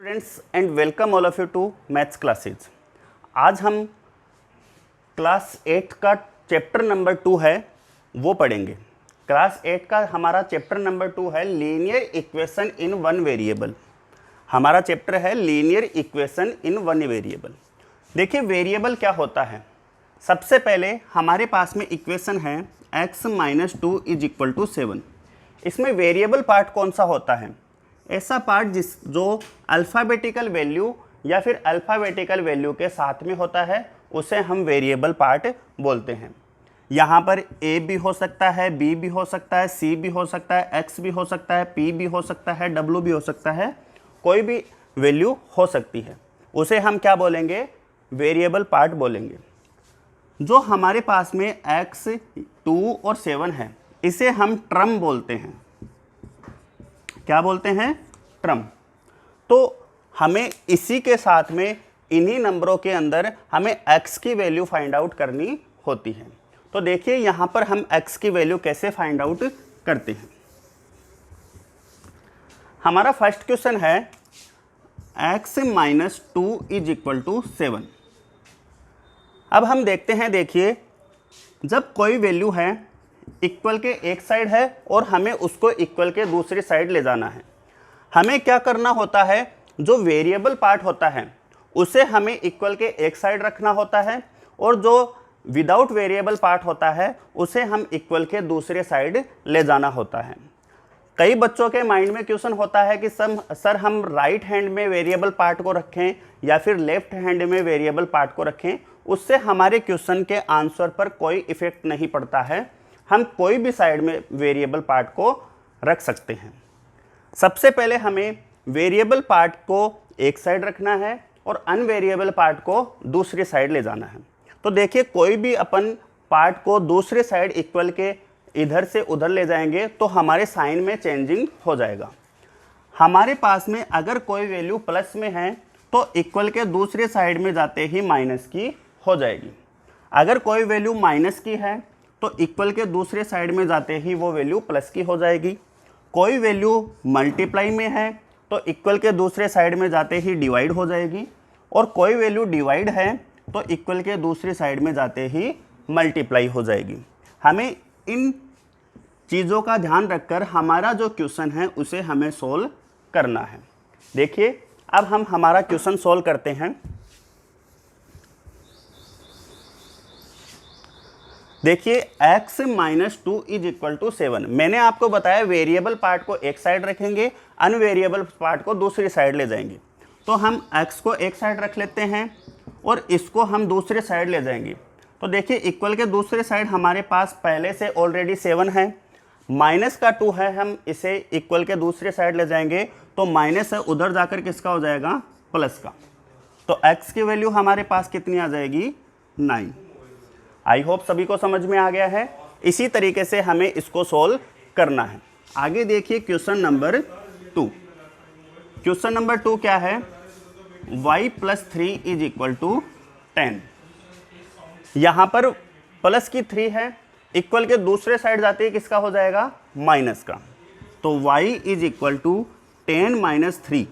Friends and welcome all of you to maths classes. आज हम class 8 का chapter number 2 है वो पढ़ेंगे। क्लास 8 का हमारा चैप्टर नंबर 2 है linear equation in one variable. हमारा चैप्टर है linear equation in one variable. देखिए वेरिएबल क्या होता है। सबसे पहले हमारे पास में इक्वेशन है x - 2 = 7। इसमें वेरिएबल पार्ट कौन सा होता है? ऐसा पार्ट जो अल्फ़ाबेटिकल वैल्यू या फिर अल्फ़ाबेटिकल वैल्यू के साथ में होता है उसे हम वेरिएबल पार्ट बोलते हैं। यहाँ पर a भी हो सकता है, b भी हो सकता है, c भी हो सकता है, x भी हो सकता है, p भी हो सकता है, w भी हो सकता है, कोई भी वैल्यू हो सकती है। उसे हम क्या बोलेंगे? वेरिएबल पार्ट बोलेंगे। जो हमारे पास में x, 2 और 7 है इसे हम ट्रम बोलते हैं। क्या बोलते हैं? ट्रम। तो हमें इसी के साथ में इन्हीं नंबरों के अंदर हमें x की वैल्यू फाइंड आउट करनी होती है। तो देखिए यहाँ पर हम x की वैल्यू कैसे फाइंड आउट करते हैं। हमारा फर्स्ट क्वेश्चन है x - 2 = 7। अब हम देखते हैं, देखिए जब कोई वैल्यू है इक्वल के एक साइड है और हमें उसको इक्वल के दूसरी साइड ले जाना है, हमें क्या करना होता है? जो वेरिएबल पार्ट होता है उसे हमें इक्वल के एक साइड रखना होता है और जो विदाउट वेरिएबल पार्ट होता है उसे हम इक्वल के दूसरे साइड ले जाना होता है। कई बच्चों के माइंड में क्वेश्चन होता है कि सर हम राइट हैंड में वेरिएबल पार्ट को रखें या फिर लेफ्ट हैंड में वेरिएबल पार्ट को रखें। उससे हमारे क्वेश्चन के आंसर पर कोई इफेक्ट नहीं पड़ता है। हम कोई भी साइड में वेरिएबल पार्ट को रख सकते हैं। सबसे पहले हमें वेरिएबल पार्ट को एक साइड रखना है और अनवेरिएबल पार्ट को दूसरी साइड ले जाना है। तो देखिए कोई भी अपन पार्ट को दूसरे साइड इक्वल के इधर से उधर ले जाएंगे तो हमारे साइन में चेंजिंग हो जाएगा। हमारे पास में अगर कोई वैल्यू प्लस में है तो इक्वल के दूसरे साइड में जाते ही माइनस की हो जाएगी। अगर कोई वैल्यू माइनस की है तो इक्वल के दूसरे साइड में जाते ही वो वैल्यू प्लस की हो जाएगी। कोई वैल्यू मल्टीप्लाई में है तो इक्वल के दूसरे साइड में जाते ही डिवाइड हो जाएगी और कोई वैल्यू डिवाइड है तो इक्वल के दूसरी साइड में जाते ही मल्टीप्लाई हो जाएगी। हमें इन चीज़ों का ध्यान रखकर हमारा जो क्वेश्चन है उसे हमें सोल्व करना है। देखिए अब हम हमारा क्वेश्चन सोल्व करते हैं। देखिए x - 2 = 7। मैंने आपको बताया वेरिएबल पार्ट को एक साइड रखेंगे, अनवेरिएबल पार्ट को दूसरी साइड ले जाएंगे। तो हम x को एक साइड रख लेते हैं और इसको हम दूसरे साइड ले जाएंगे। तो देखिए इक्वल के दूसरे साइड हमारे पास पहले से ऑलरेडी 7 है, माइनस का 2 है, हम इसे इक्वल के दूसरे साइड ले जाएंगे तो माइनस है उधर जाकर किसका हो जाएगा? प्लस का। तो x की वैल्यू हमारे पास कितनी आ जाएगी? 9। आई होप सभी को समझ में आ गया है। इसी तरीके से हमें इसको सोल्व करना है। आगे देखिए क्वेश्चन नंबर 2। क्वेश्चन नंबर 2 क्या है? y + 3 = 10। यहाँ पर प्लस की 3 है, इक्वल के दूसरे साइड जाते ही किसका हो जाएगा? माइनस का। तो y = 10 - 3।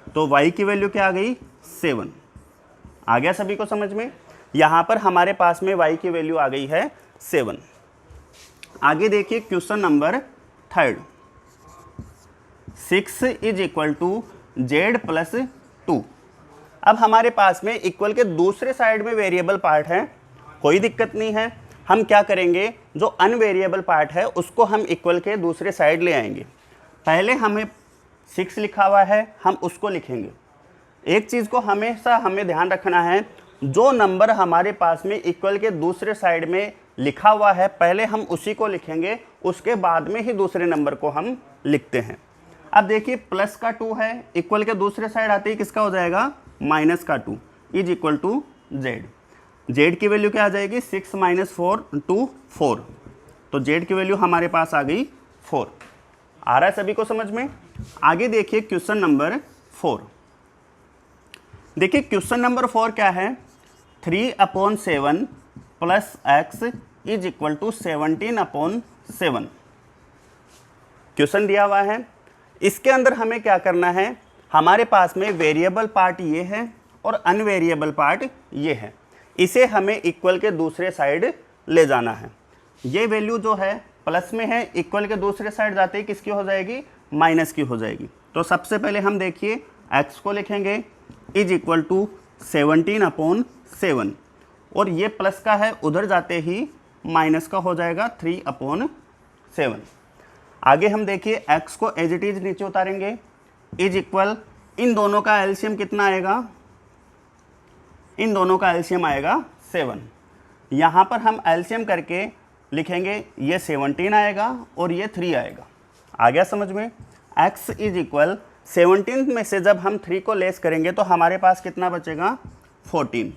तो y की वैल्यू क्या आ गई? 7। आ गया सभी को समझ में? यहाँ पर हमारे पास में y की वैल्यू आ गई है 7। आगे देखिए क्वेश्चन नंबर 3। 6 = z + 2। अब हमारे पास में इक्वल के दूसरे साइड में वेरिएबल पार्ट है, कोई दिक्कत नहीं है। हम क्या करेंगे? जो अनवेरिएबल पार्ट है उसको हम इक्वल के दूसरे साइड ले आएंगे। पहले हमें 6 लिखा हुआ है, हम उसको लिखेंगे। एक चीज़ को हमेशा हमें ध्यान रखना है, जो नंबर हमारे पास में इक्वल के दूसरे साइड में लिखा हुआ है पहले हम उसी को लिखेंगे, उसके बाद में ही दूसरे नंबर को हम लिखते हैं। अब देखिए प्लस का 2 है, इक्वल के दूसरे साइड आते ही किसका हो जाएगा? माइनस का 2 = z। z की वैल्यू क्या आ जाएगी? 6 - 4 = 4। तो z की वैल्यू हमारे पास आ गई 4। आ रहा है सभी को समझ में? आगे देखिए क्वेश्चन नंबर 4। देखिए क्वेश्चन नंबर 4 क्या है? 3/7 + x = 17/7। क्वेश्चन दिया हुआ है, इसके अंदर हमें क्या करना है? हमारे पास में वेरिएबल पार्ट ये है और अनवेरिएबल पार्ट ये है, इसे हमें इक्वल के दूसरे साइड ले जाना है। ये वैल्यू जो है प्लस में है, इक्वल के दूसरे साइड जाते ही किसकी हो जाएगी, माइनस की हो जाएगी। तो सबसे पहले हम देखिए x को लिखेंगे इज इक्वल टू 17/7 और ये प्लस का है, उधर जाते ही माइनस का हो जाएगा 3/7। आगे हम देखिए x को एज इट इज नीचे उतारेंगे, इज इक्वल, इन दोनों का एलसीएम कितना आएगा, इन दोनों का एलसीएम आएगा 7। यहाँ पर हम एलसीएम करके लिखेंगे, ये 17 आएगा और ये 3 आएगा। आ गया समझ में। x इज इक्वल 17 में से जब हम 3 को लेस करेंगे तो हमारे पास कितना बचेगा, 14,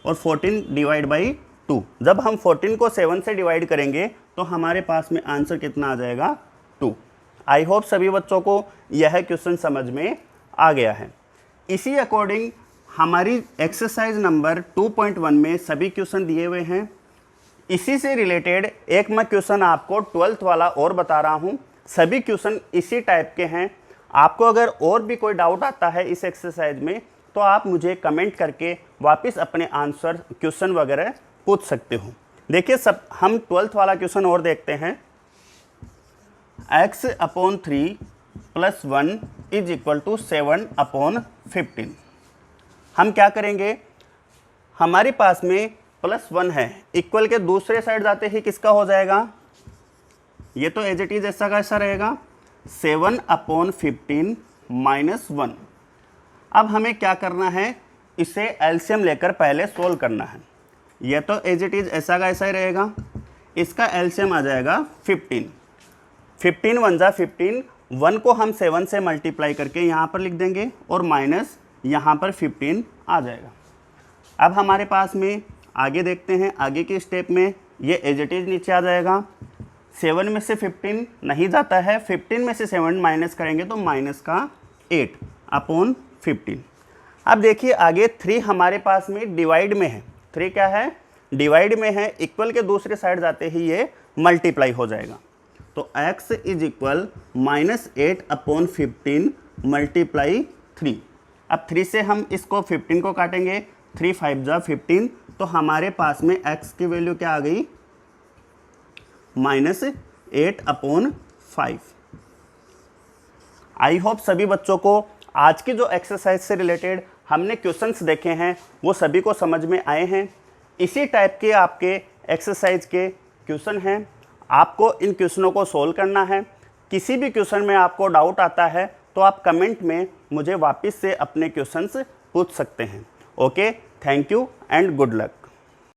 और 14 डिवाइड बाई 2। जब हम 14 को 7 से डिवाइड करेंगे तो हमारे पास में आंसर कितना आ जाएगा, 2। आई होप सभी बच्चों को यह क्वेश्चन समझ में आ गया है। इसी अकॉर्डिंग हमारी एक्सरसाइज नंबर 2.1 में सभी क्वेश्चन दिए हुए हैं। इसी से रिलेटेड एक मैं क्वेश्चन आपको 12th वाला और बता रहा हूँ। सभी क्वेश्चन इसी टाइप के हैं। आपको अगर और भी कोई डाउट आता है इस एक्सरसाइज में तो आप मुझे कमेंट करके वापस अपने आंसर क्वेश्चन वगैरह पूछ सकते हो। देखिए सब हम 12th वाला क्वेश्चन और देखते हैं। x/3 + 1 is equal to 7/15। हम क्या करेंगे, हमारे पास में +1 है, इक्वल के दूसरे साइड जाते ही किसका हो जाएगा, ये तो एज इट इज ऐसा का ऐसा रहेगा, 7/15 - 1। अब हमें क्या करना है, इसे एलसीएम लेकर पहले सोल्व करना है। ये तो एज इट इज ऐसा का ऐसा ही रहेगा, इसका एलसीएम आ जाएगा 15। 15 1 जा 15, 1 को हम 7 से मल्टीप्लाई करके यहाँ पर लिख देंगे और माइनस यहाँ पर 15 आ जाएगा। अब हमारे पास में आगे देखते हैं, आगे के स्टेप में ये एज इट इज नीचे आ जाएगा। 7 में से 15 नहीं जाता है, 15 में से 7 माइनस करेंगे तो माइनस का 8/15। अब देखिए आगे 3 हमारे पास में डिवाइड में है, 3 क्या है, डिवाइड में है, इक्वल के दूसरे साइड जाते ही ये मल्टीप्लाई हो जाएगा। तो x इज इक्वल -8/15 × 3। अब 3 से हम इसको 15 को काटेंगे, 3 5 जा 15, तो हमारे पास में x की वैल्यू क्या आ गई, -8/5। आई होप सभी बच्चों को आज की जो एक्सरसाइज से रिलेटेड हमने क्वेश्चंस देखे हैं वो सभी को समझ में आए हैं। इसी टाइप के आपके एक्सरसाइज के क्वेश्चन हैं, आपको इन क्वेश्चनों को सोल्व करना है। किसी भी क्वेश्चन में आपको डाउट आता है तो आप कमेंट में मुझे वापस से अपने क्वेश्चंस पूछ सकते हैं। Okay, thank you and good luck.